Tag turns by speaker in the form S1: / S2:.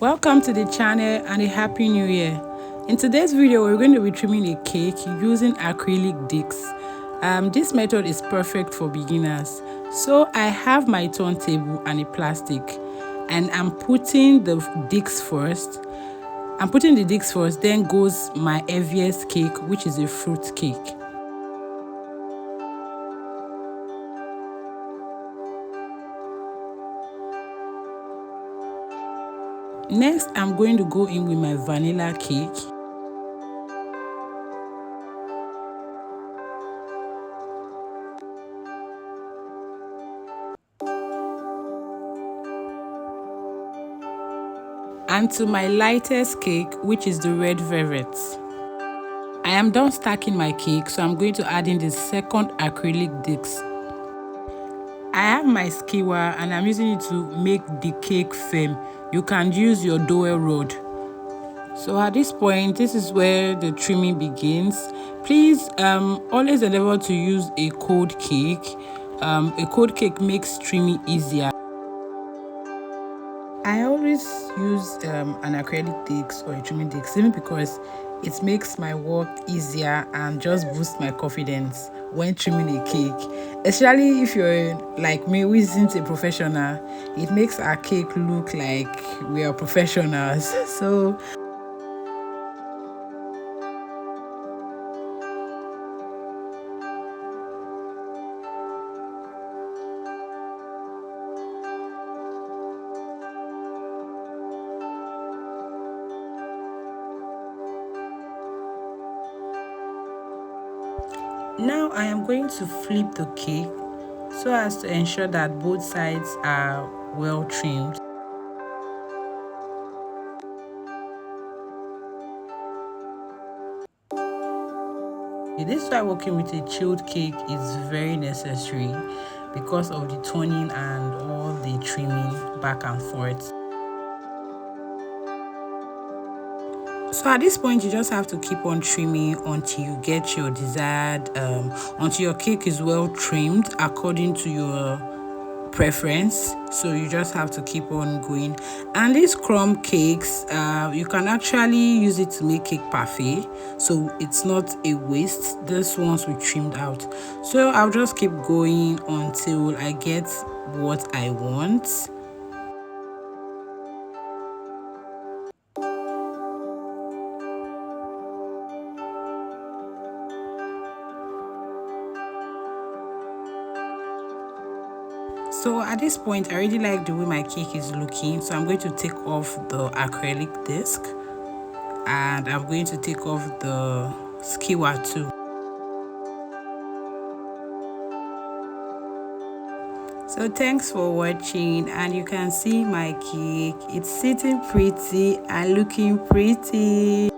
S1: Welcome to the channel and a happy new year. In today's video we're going to be trimming a cake using acrylic discs. This method is perfect for beginners. So I have my turntable and a plastic, and I'm putting the discs first. Then goes my heaviest cake, which is a fruit cake. Next, I'm going to go in with my vanilla cake. And to my lightest cake, which is the red velvet. I am done stacking my cake, so I'm going to add in the second acrylic disc. I have my skewer and I'm using it to make the cake firm. You can use your dowel rod. So at this point, this is where the trimming begins. Please always endeavor to use a cold cake. A cold cake makes trimming easier. I always use an acrylic disc or a trimming disc simply because it makes my work easier and just boosts my confidence when trimming a cake. Especially if you're like me, who isn't a professional, it makes our cake look like we are professionals. Now I am going to flip the cake so as to ensure that both sides are well trimmed. This is why working with a chilled cake is very necessary because of the turning and all the trimming back and forth. So at this point, you just have to keep on trimming until you get your desired, until your cake is well trimmed according to your preference. So you just have to keep on going. And these crumb cakes, you can actually use it to make cake parfait, so it's not a waste. This ones we trimmed out. So I'll just keep going until I get what I want. So at this point, I really like the way my cake is looking, so I'm going to take off the acrylic disc and I'm going to take off the skewer too. So thanks for watching, and you can see my cake. It's sitting pretty and looking pretty.